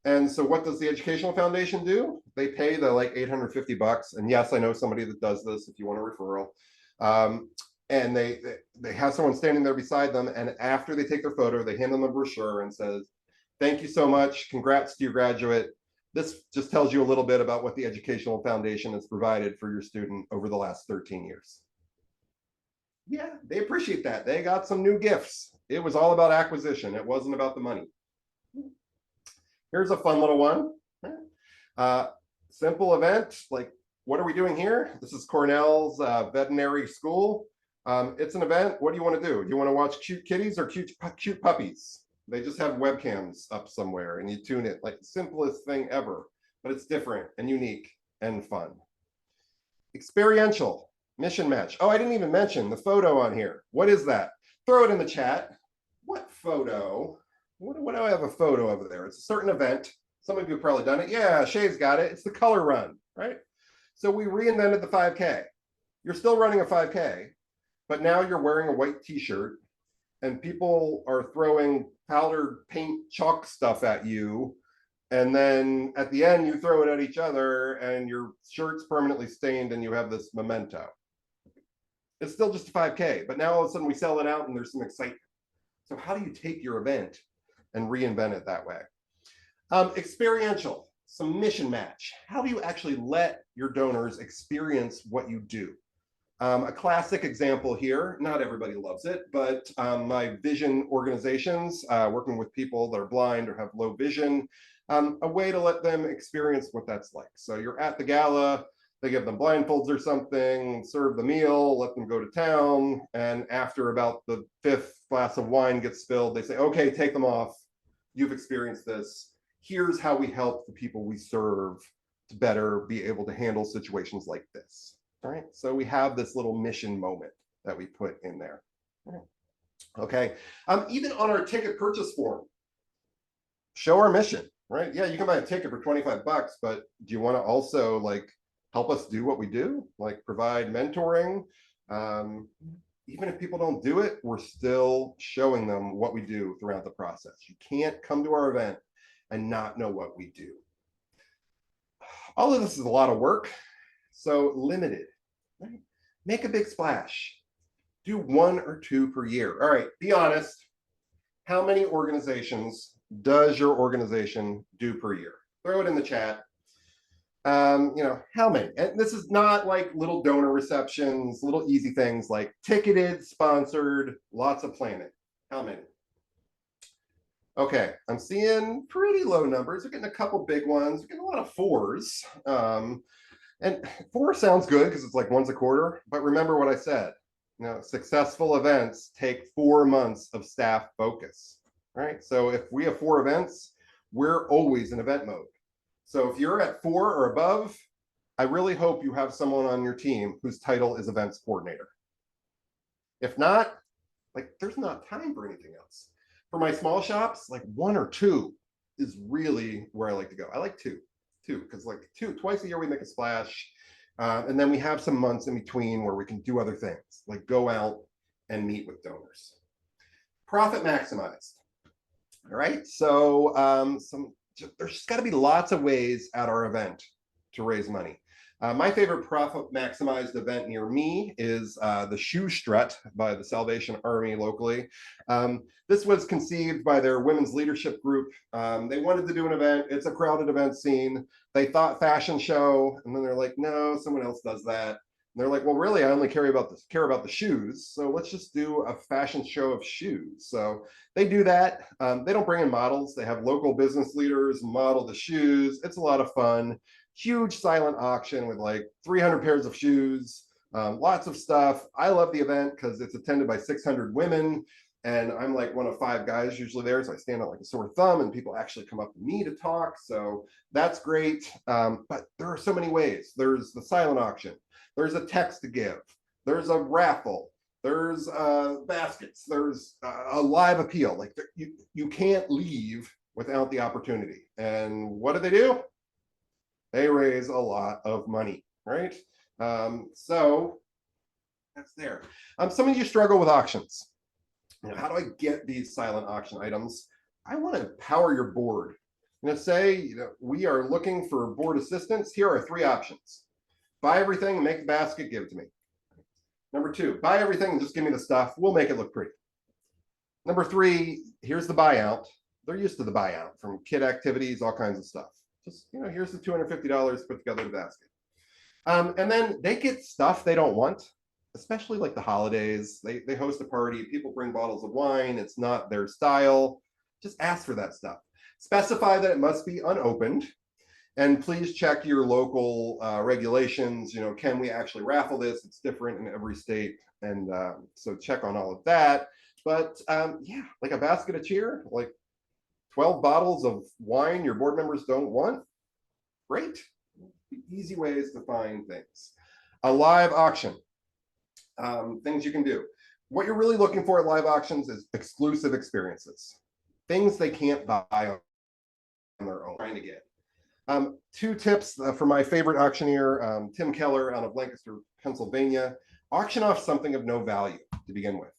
S2: And so what does the Educational Foundation do? They pay the like $850. And yes, I know somebody that does this if you want a referral. And they have someone standing there beside them. And after they take their photo, they hand them a brochure and says, thank you so much. Congrats to your graduate. This just tells you a little bit about what the Educational Foundation has provided for your student over the last 13 years. Yeah, they appreciate that. They got some new gifts. It was all about acquisition. It wasn't about the money. Here's a fun little one. Simple event, like what are we doing here? This is Cornell's veterinary school. It's an event. What do you want to do? Do you want to watch cute kitties or cute puppies? They just have webcams up somewhere and you tune it, like the simplest thing ever, but it's different and unique and fun. Experiential, mission match. Oh, I didn't even mention the photo on here. What is that? Throw it in the chat. What photo? What do I have a photo over there? It's a certain event. Some of you have probably done it. Yeah, Shay's got it. It's the color run, right? So we reinvented the 5K. You're still running a 5K, but now you're wearing a white t-shirt and people are throwing powdered paint chalk stuff at you. And then at the end, you throw it at each other and your shirt's permanently stained and you have this memento. It's still just a 5K, but now all of a sudden we sell it out and there's some excitement. So how do you take your event and reinvent it that way? Experiential, some mission match. How do you actually let your donors experience what you do? A classic example here, not everybody loves it, but my vision organizations, working with people that are blind or have low vision, a way to let them experience what that's like. So you're at the gala, they give them blindfolds or something, serve the meal, let them go to town, and after about the 5th glass of wine gets spilled, they say, okay, take them off. You've experienced this. Here's how we help the people we serve to better be able to handle situations like this. All right, so we have this little mission moment that we put in there. Okay, even on our ticket purchase form, show our mission, right? Yeah, you can buy a ticket for 25 bucks, but do you want to also like help us do what we do, like provide mentoring? Even if people don't do it, we're still showing them what we do throughout the process. You can't come to our event and not know what we do. All of this is a lot of work, so limited, right? Make a big splash. Do 1 or 2 per year. All right, be honest. How many organizations does your organization do per year? Throw it in the chat. How many? And this is not like little donor receptions, little easy things like ticketed, sponsored, lots of planning. How many? Okay, I'm seeing pretty low numbers. We're getting a couple big ones. We're getting a lot of 4s. And 4 sounds good because it's like once a quarter. But remember what I said. Successful events take 4 months of staff focus. Right? So if we have 4 events, we're always in event mode. So if you're at 4 or above, I really hope you have someone on your team whose title is events coordinator. If not, like there's not time for anything else. For my small shops, like 1 or 2 is really where I like to go. I like 2 because like 2 twice a year we make a splash. And then we have some months in between where we can do other things, like go out and meet with donors. Profit maximized. All right, so there's just got to be lots of ways at our event to raise money. My favorite profit maximized event near me is the Shoe Strut by the Salvation Army locally. This was conceived by their women's leadership group. They wanted to do an event. It's a crowded event scene. They thought fashion show, and then they're like, no, someone else does that. And they're like, well, really, I only care about the shoes. So let's just do a fashion show of shoes. So they do that. They don't bring in models. They have local business leaders model the shoes. It's a lot of fun. Huge silent auction with like 300 pairs of shoes, lots of stuff. I love the event because it's attended by 600 women. And I'm like one of 5 guys usually there. So I stand out like a sore thumb and people actually come up to me to talk. So that's great. But there are so many ways. There's the silent auction. There's a text to give. There's a raffle. There's baskets. There's a live appeal. Like you can't leave without the opportunity. And what do? They raise a lot of money, right? So that's there. Some of you struggle with auctions. How do I get these silent auction items? I want to empower your board Say, we are looking for board assistance. Here are 3 options. Buy everything, make the basket, give it to me. Number 2, buy everything and just give me the stuff. We'll make it look pretty. Number 3, here's the buyout. They're used to the buyout from kid activities, all kinds of stuff. Just, here's the $250 put together in the basket. And then they get stuff they don't want, especially like the holidays. They host a party, people bring bottles of wine. It's not their style. Just ask for that stuff. Specify that it must be unopened. And please check your local regulations. Can we actually raffle this? It's different in every state. And so check on all of that. But yeah, like a basket of cheer, like 12 bottles of wine your board members don't want. Great. Easy ways to find things. A live auction. Things you can do. What you're really looking for at live auctions is exclusive experiences. Things they can't buy on their own. Trying to get. 2 tips for my favorite auctioneer, Tim Keller out of Lancaster, Pennsylvania. Auction off something of no value to begin with.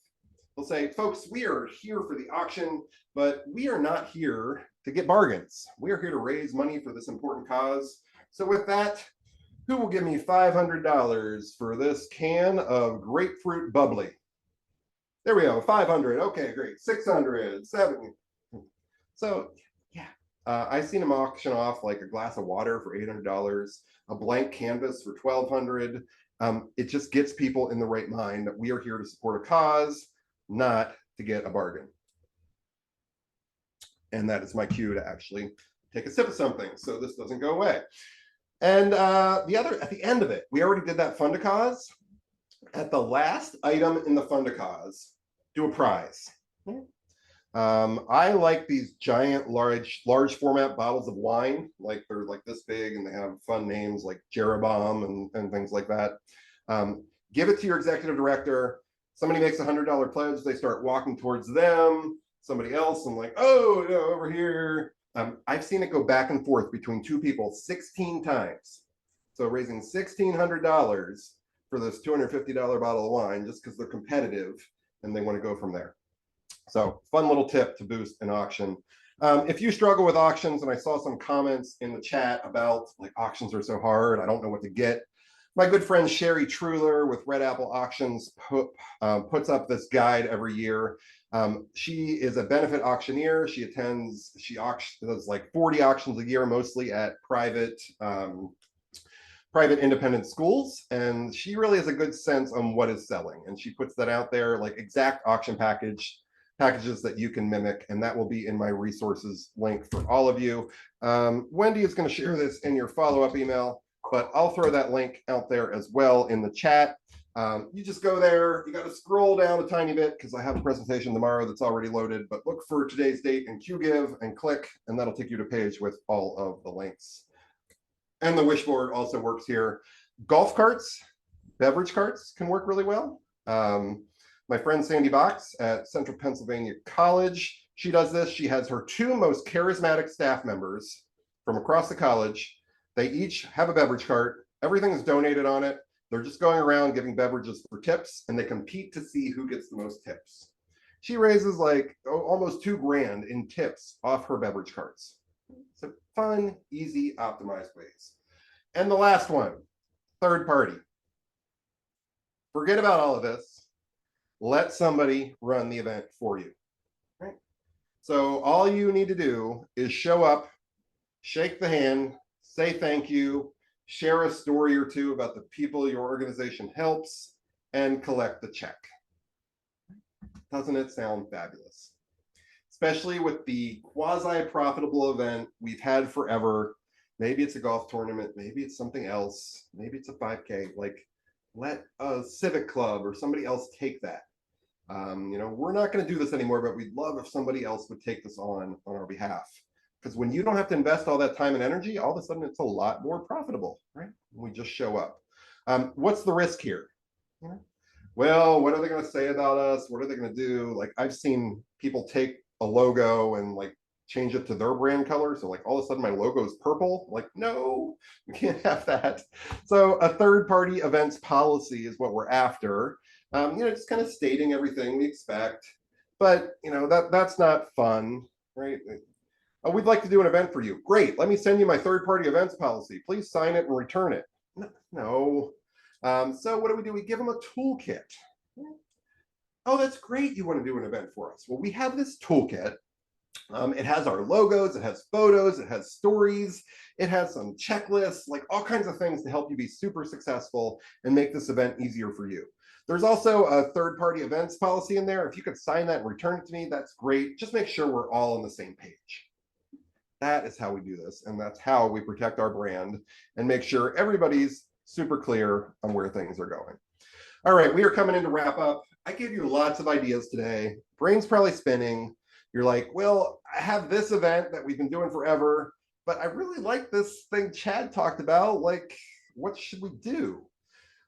S2: They'll say, folks, we are here for the auction, but we are not here to get bargains. We are here to raise money for this important cause. So with that, who will give me $500 for this can of grapefruit bubbly? There we go, 500. Okay, great. 600, 70. So yeah, I've seen them auction off like a glass of water for $800, a blank canvas for $1,200. It just gets people in the right mind that we are here to support a cause, not to get a bargain. And that is my cue to actually take a sip of something so this doesn't go away. And at the end of it, we already did that fund a cause. At the last item in the fund a cause, do a prize. I like these giant, large format bottles of wine. Like they're like this big and they have fun names like Jeroboam and things like that. Give it to your executive director. Somebody makes $100 pledge, they start walking towards them. Somebody else, I'm like, oh, no, over here. I've seen it go back and forth between 2 people 16 times. So raising $1,600 for this $250 bottle of wine just because they're competitive and they want to go from there. So fun little tip to boost an auction. If you struggle with auctions, and I saw some comments in the chat about like auctions are so hard, I don't know what to get. My good friend Sherry Truler with Red Apple Auctions puts up this guide every year. She is a benefit auctioneer. She does like 40 auctions a year, mostly at private independent schools. And she really has a good sense on what is selling. And she puts that out there, like exact auction packages that you can mimic. And that will be in my resources link for all of you. Wendy is going to share this in your follow-up email, but I'll throw that link out there as well in the chat. You just go there, you got to scroll down a tiny bit because I have a presentation tomorrow that's already loaded, but look for today's date in QGive and click, and that'll take you to a page with all of the links. And the wishboard also works here. Golf carts, beverage carts can work really well. My friend Sandy Box at Central Pennsylvania College, she does this. She has her 2 most charismatic staff members from across the college. They each have a beverage cart. Everything is donated on it. They're just going around giving beverages for tips, and they compete to see who gets the most tips. She raises like almost $2 grand in tips off her beverage carts. So fun, easy, optimized ways. And the last one, third party. Forget about all of this. Let somebody run the event for you. Right? So all you need to do is show up, shake the hand, say thank you, share a story or 2 about the people your organization helps, and collect the check. Doesn't it sound fabulous? Especially with the quasi-profitable event we've had forever. Maybe it's a golf tournament, maybe it's something else, maybe it's a 5K. Like, let a civic club or somebody else take that. We're not going to do this anymore, but we'd love if somebody else would take this on our behalf. Because when you don't have to invest all that time and energy, all of a sudden it's a lot more profitable, right? We just show up. What's the risk here? Well, what are they going to say about us? What are they going to do? Like, I've seen people take a logo and like change it to their brand color. So like all of a sudden my logo is purple. Like, no, we can't have that. So a third party events policy is what we're after. Just kind of stating everything we expect. But that's not fun, right? Oh, we'd like to do an event for you. Great. Let me send you my third-party events policy. Please sign it and return it. No. So what do? We give them a toolkit. Oh, that's great. You want to do an event for us. Well, we have this toolkit. It has our logos, it has photos, it has stories, it has some checklists, like all kinds of things to help you be super successful and make this event easier for you. There's also a third-party events policy in there. If you could sign that and return it to me, that's great. Just make sure we're all on the same page. That is how we do this, and that's how we protect our brand and make sure everybody's super clear on where things are going. All right, we are coming in to wrap up. I gave you lots of ideas today. Brain's probably spinning. You're like, well, I have this event that we've been doing forever, but I really like this thing Chad talked about. Like, what should we do?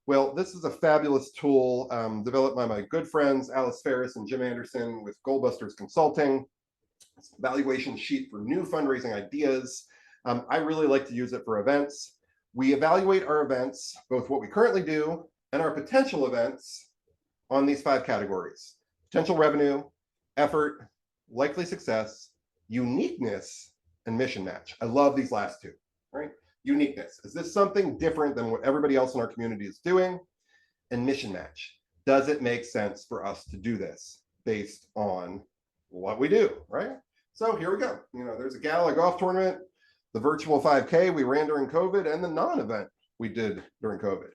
S2: Well, this is a fabulous tool developed by my good friends, Alice Ferris and Jim Anderson with Goalbusters Consulting. It's a valuation sheet for new fundraising ideas. I really like to use it for events. We evaluate our events, both what we currently do and our potential events, on these 5 categories: potential revenue, effort, likely success, uniqueness, and mission match. I love these last 2, right? Uniqueness. Is this something different than what everybody else in our community is doing? And mission match. Does it make sense for us to do this based on what we do, right? So here we go. There's a gala golf tournament, the virtual 5K we ran during COVID, and the non-event we did during COVID.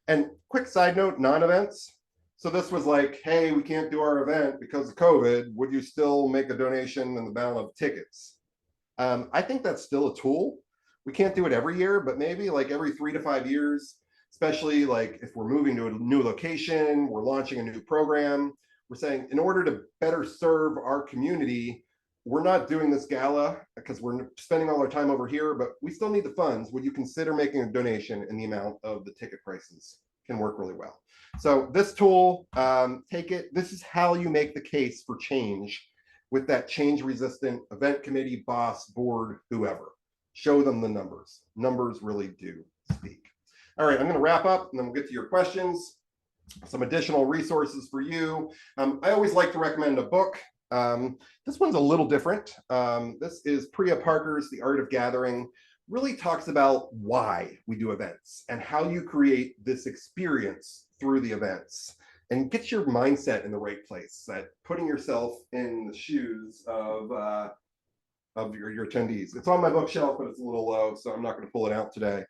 S2: And quick side note, non-events. So this was like, hey, we can't do our event because of COVID. Would you still make a donation in the amount of tickets? I think that's still a tool. We can't do it every year, but maybe like every 3 to 5 years, especially like if we're moving to a new location, we're launching a new program. We're saying, in order to better serve our community, we're not doing this gala because we're spending all our time over here, but we still need the funds. Would you consider making a donation in the amount of the ticket prices? Can work really well. So this tool, take it. This is how you make the case for change with that change resistant event committee, boss, board, whoever. Show them the numbers. Numbers really do speak. All right, I'm going to wrap up and then we'll get to your questions. Some additional resources for you. I always like to recommend a book. This one's a little different. This is Priya Parker's The Art of Gathering. Really talks about why we do events and how you create this experience through the events and get your mindset in the right place, that putting yourself in the shoes of your attendees. It's on my bookshelf, but it's a little low, so I'm not going to pull it out today.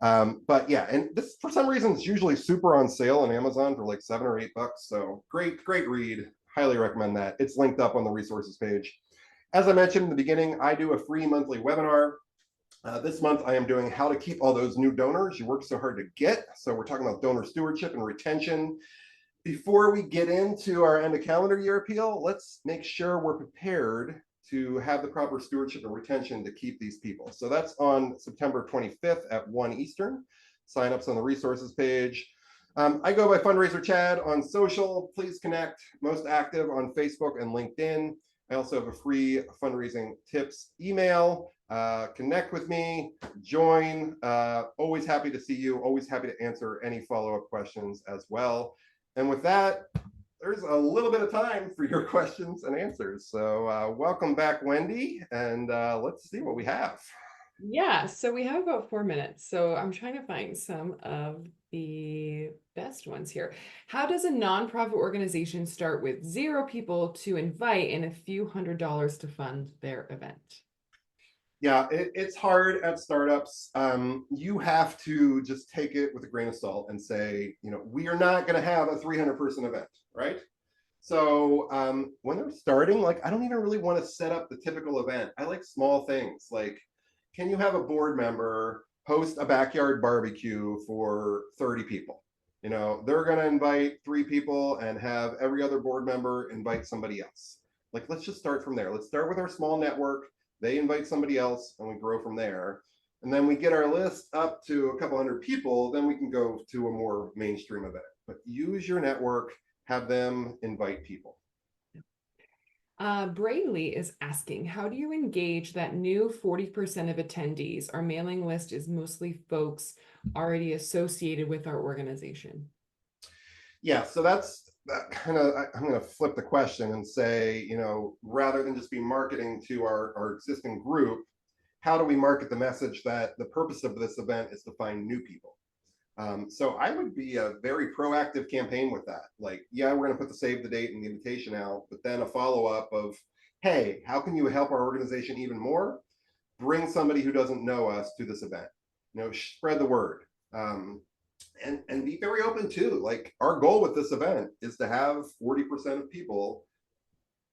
S2: But yeah, and this, for some reason, it's usually super on sale on Amazon for like $7 or $8. So great read. Highly recommend that. It's linked up on the resources page. As I mentioned in the beginning, I do a free monthly webinar. This month, I am doing how to keep all those new donors you work so hard to get. So we're talking about donor stewardship and retention. Before we get into our end of calendar year appeal, let's make sure we're prepared to have the proper stewardship and retention to keep these people. So that's on September 25th at 1 Eastern. Sign-ups on the resources page. I go by Fundraiser Chad on social. Please connect. Most active on Facebook and LinkedIn. I also have a free fundraising tips email. Connect with me, join. Always happy to see you. Always happy to answer any follow-up questions as well. And with that, there's a little bit of time for your questions and answers. So welcome back, Wendy, and let's see what we have.
S1: Yeah, so we have about 4 minutes. So I'm trying to find some of the best ones here. How does a nonprofit organization start with 0 people to invite and a few $100s to fund their event?
S2: Yeah, it's hard at startups. You have to just take it with a grain of salt and say, we are not going to have a 300-person event, right? So when they're starting, like, I don't even really want to set up the typical event. I like small things like, can you have a board member host a backyard barbecue for 30 people? They're going to invite 3 people and have every other board member invite somebody else. Like, let's just start from there. Let's start with our small network. They invite somebody else and we grow from there. And then we get our list up to a couple hundred people, then we can go to a more mainstream event. But use your network, have them invite people.
S1: Brayley is asking, how do you engage that new 40% of attendees? Our mailing list is mostly folks already associated with our organization.
S2: Yeah, so that's that kind of, I'm going to flip the question and say, you know, rather than just be marketing to our existing group, how do we market the message that the purpose of this event is to find new people? So I would be a very proactive campaign with that. Like, yeah, we're going to put the save the date and the invitation out, but then a follow up of, hey, how can you help our organization even more? Bring somebody who doesn't know us to this event. You know, spread the word. And be very open too. Like, our goal with this event is to have 40% of people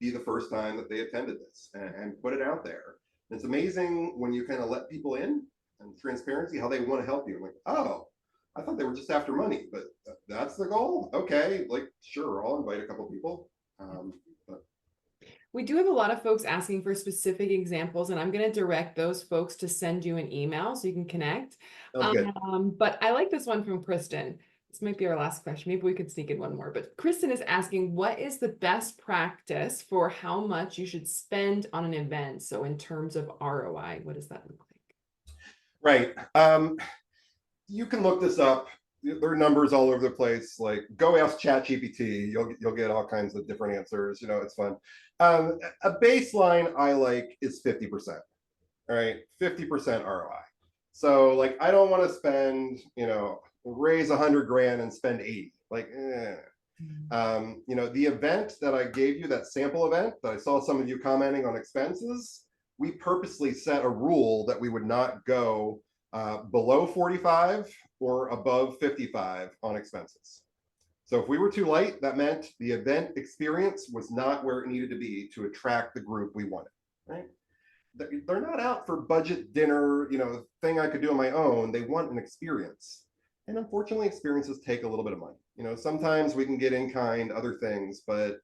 S2: be the first time that they attended this, and put it out there. And it's amazing when you kind of let people in and transparency, how they want to help you. I'm like, oh, I thought they were just after money, but that's the goal. Okay, like, sure, I'll invite a couple people. But
S1: We do have a lot of folks asking for specific examples, and I'm going to direct those folks to send you an email so you can connect.
S2: sounds good.
S1: But I like this one from Kristen. This might be our last question. Maybe we could sneak in one more. But Kristen is asking, what is the best practice for how much you should spend on an event? So in terms of ROI, what does that look like?
S2: Right. You can look this up. There are numbers all over the place. Like, go ask ChatGPT. You'll get all kinds of different answers. You know, it's fun. A baseline I like is 50%. All right, 50% ROI. So, like, I don't want to spend, you know, raise 100 grand and spend 80. Like, you know, the event that I gave you, that sample event that I saw some of you commenting on expenses, we purposely set a rule that we would not go below 45 or above 55 on expenses. So if we were too light, that meant the event experience was not where it needed to be to attract the group we wanted, right? They're not out for budget dinner, you know, thing I could do on my own. They want an experience. And unfortunately, experiences take a little bit of money. You know, sometimes we can get in kind, other things, but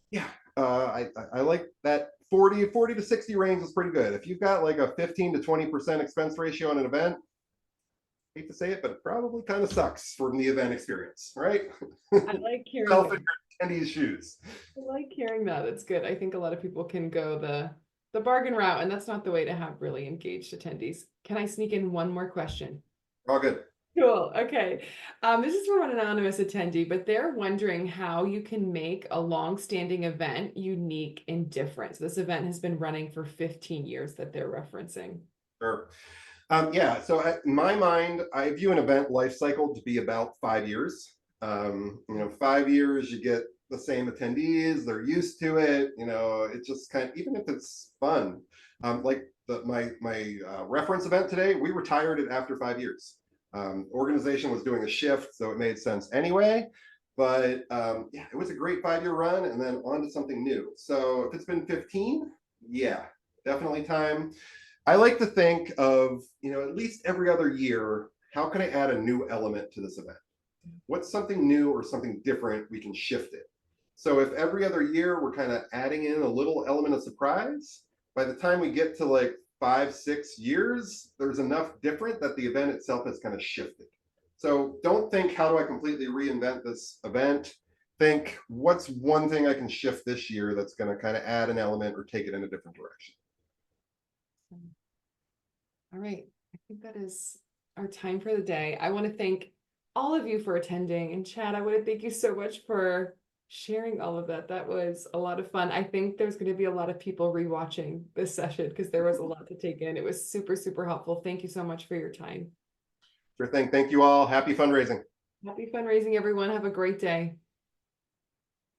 S2: yeah, I like that 40 to 60 range is pretty good. If you've got like a 15 to 20% expense ratio on an event, hate to say it, but it probably kind of sucks from the event experience, right?
S1: I like hearing
S2: Self
S1: that.
S2: in your attendees' shoes.
S1: I like hearing that. It's good. I think a lot of people can go the bargain route, and that's not the way to have really engaged attendees. Can I sneak in one more question?
S2: All good.
S1: Cool. Okay. This is from an anonymous attendee, but they're wondering how you can make a long-standing event unique and different. So this event has been running for 15 years that they're referencing.
S2: Sure. Yeah, so in my mind, I view an event life cycle to be about 5 years. You know, 5 years, you get the same attendees, they're used to it. You know, it's just kind of, even if it's fun, like my reference event today, we retired it after 5 years. Organization was doing a shift, so it made sense anyway. But yeah, it was a great 5 year run, and then on to something new. So if it's been 15, yeah, definitely time. I like to think of, you know, at least every other year, how can I add a new element to this event? What's something new or something different we can shift it? So if every other year we're kind of adding in a little element of surprise, by the time we get to like 5 6 years, there's enough different that the event itself has kind of shifted. So don't think, how do I completely reinvent this event? Think, what's one thing I can shift this year that's going to kind of add an element or take it in a different direction?
S1: All right. I think that is our time for the day. I want to thank all of you for attending. And Chad, I want to thank you so much for sharing all of that. That was a lot of fun. I think there's going to be a lot of people rewatching this session because there was a lot to take in. It was super, super helpful. Thank you so much for your time.
S2: Sure thing. Thank you all. Happy fundraising.
S1: Happy fundraising, everyone. Have a great day.